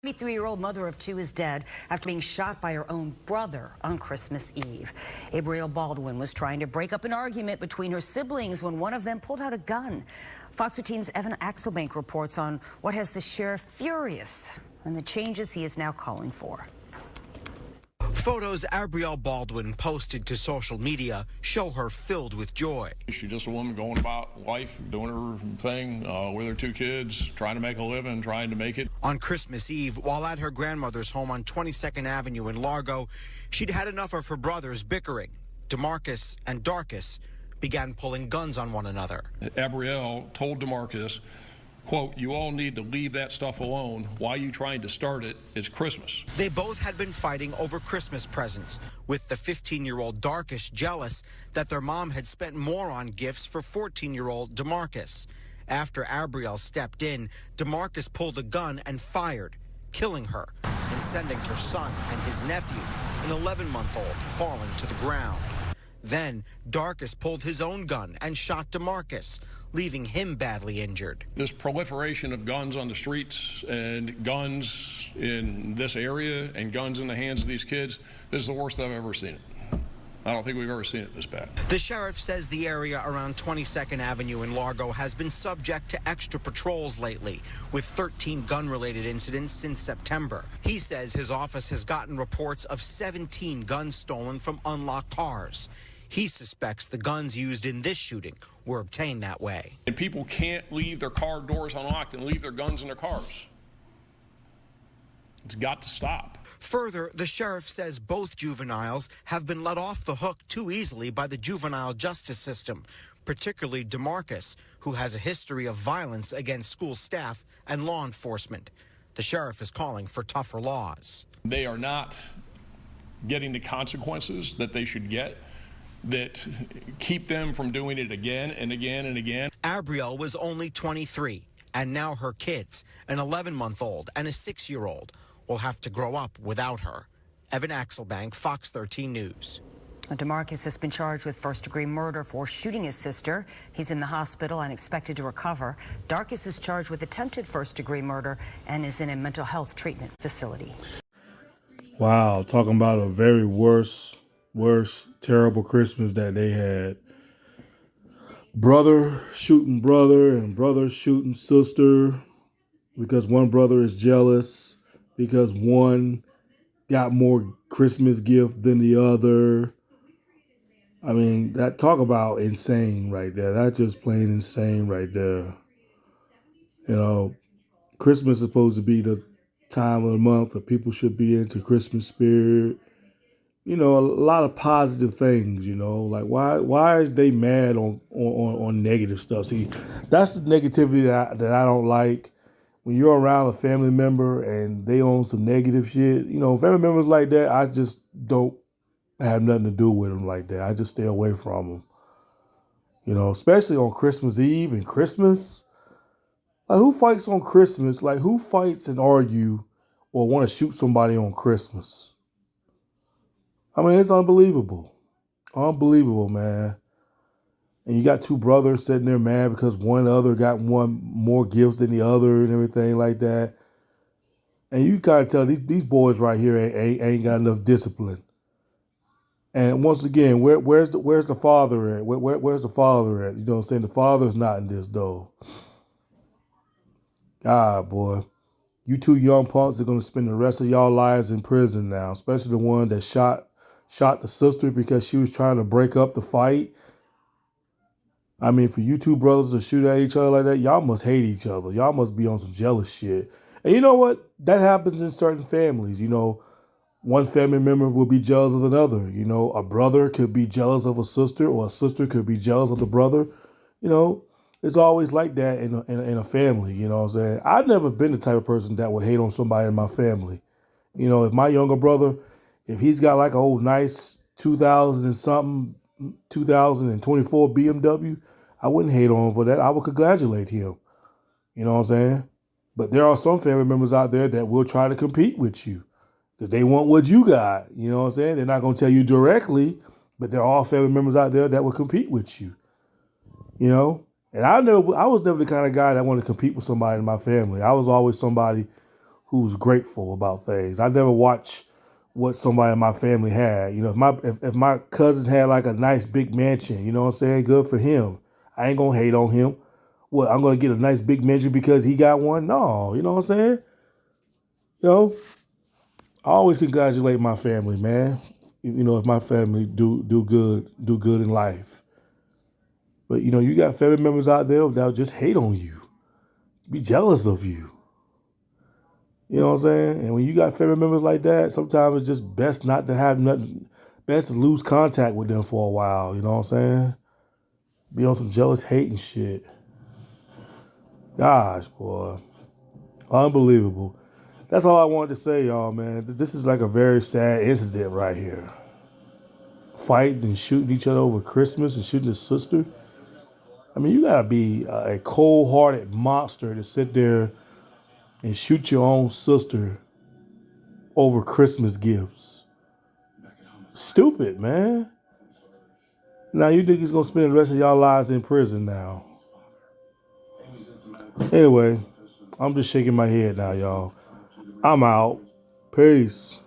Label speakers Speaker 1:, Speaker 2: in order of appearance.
Speaker 1: 23-year-old mother of two is dead after being shot by her own brother on Christmas Eve. Abrielle Baldwin was trying to break up an argument between her siblings when one of them pulled out a gun. Fox 13's Evan Axelbank reports on what has the sheriff furious and the changes he is now calling for.
Speaker 2: Photos Abrielle Baldwin posted to social media show her filled with joy.
Speaker 3: She's just a woman going about life, doing her thing with her two kids, trying to make a living, trying to make it.
Speaker 2: On Christmas Eve, while at her grandmother's home on 22nd Avenue in Largo, she'd had enough of her brothers bickering. DeMarcus and Darcus began pulling guns on one another.
Speaker 3: Abrielle told DeMarcus, quote, "You all need to leave that stuff alone. Why are you trying to start it? It's Christmas."
Speaker 2: They both had been fighting over Christmas presents, with the 15-year-old Darcus jealous that their mom had spent more on gifts for 14-year-old DeMarcus. After Abrielle stepped in, DeMarcus pulled a gun and fired, killing her and sending her son and his nephew, an 11-month-old, falling to the ground. Then Darcus pulled his own gun and shot DeMarcus, leaving him badly injured.
Speaker 3: This proliferation of guns on the streets and guns in this area and guns in the hands of these kids, this is the worst I've ever seen it. I don't think we've ever seen it this bad.
Speaker 2: The sheriff says the area around 22nd Avenue in Largo has been subject to extra patrols lately, with 13 gun-related incidents since September. He says his office has gotten reports of 17 guns stolen from unlocked cars. He suspects the guns used in this shooting were obtained that way.
Speaker 3: And people can't leave their car doors unlocked and leave their guns in their cars. It's got to stop.
Speaker 2: Further, the sheriff says both juveniles have been let off the hook too easily by the juvenile justice system, particularly DeMarcus, who has a history of violence against school staff and law enforcement. The sheriff is calling for tougher laws.
Speaker 3: They are not getting the consequences that they should get that keep them from doing it again and again and again.
Speaker 2: Abrielle was only 23, and now her kids, an 11-month-old and a 6-year-old, will have to grow up without her. Evan Axelbank, Fox 13 News.
Speaker 1: DeMarcus has been charged with first-degree murder for shooting his sister. He's in the hospital and expected to recover. Darcus is charged with attempted first-degree murder and is in a mental health treatment facility.
Speaker 4: Wow, talking about a very worst, terrible Christmas that they had. Brother shooting brother and brother shooting sister because one brother is jealous because one got more Christmas gift than the other. I mean, that talk about insane right there. That's just plain insane right there. You know, Christmas is supposed to be the time of the month that people should be into Christmas spirit. You know, a lot of positive things, you know, like why is they mad on negative stuff? See, that's the negativity that I don't like. When you're around a family member and they own some negative shit, you know, family members like that, I just don't have nothing to do with them like that. I just stay away from them. You know, especially on Christmas Eve and Christmas. Like, who fights on Christmas? Like, who fights and argue or want to shoot somebody on Christmas? I mean, it's unbelievable. Unbelievable, man. And you got two brothers sitting there mad because one other got one more gifts than the other and everything like that. And you gotta tell these boys right here ain't got enough discipline. And once again, where's the father at? Where's the father at? You know what I'm saying? The father's not in this though. God, boy. You two young punks are gonna spend the rest of y'all lives in prison now, especially the one that shot the sister because she was trying to break up the fight. I mean, for you two brothers to shoot at each other like that, y'all must hate each other. Y'all must be on some jealous shit. And you know what? That happens in certain families. You know, one family member will be jealous of another. You know, a brother could be jealous of a sister, or a sister could be jealous of the brother. You know, it's always like that in a family. You know what I'm saying? I've never been the type of person that would hate on somebody in my family. You know, if my younger brother, if he's got like an old nice 2024 BMW, I wouldn't hate on him for that. I would congratulate him. You know what I'm saying? But there are some family members out there that will try to compete with you because they want what you got. You know what I'm saying? They're not going to tell you directly, but there are all family members out there that will compete with you. You know? And I was never the kind of guy that wanted to compete with somebody in my family. I was always somebody who's grateful about things. I never watch what somebody in my family had. You know, if my cousins had like a nice big mansion, you know what I'm saying? Good for him. I ain't gonna hate on him. What, I'm gonna get a nice big mansion because he got one? No, you know what I'm saying? You know, I always congratulate my family, man. You know, if my family do good in life. But you know, you got family members out there that'll just hate on you, be jealous of you. You know what I'm saying? And when you got family members like that, sometimes it's just best not to have nothing, best to lose contact with them for a while. You know what I'm saying? Be on some jealous hate and shit. Gosh, boy. Unbelievable. That's all I wanted to say, y'all, man. This is like a very sad incident right here. Fighting and shooting each other over Christmas and shooting his sister. I mean, you gotta be a cold-hearted monster to sit there and shoot your own sister over Christmas gifts. Stupid, man. Now you think he's gonna spend the rest of y'all lives in prison now. Anyway, I'm just shaking my head now, y'all. I'm out. Peace.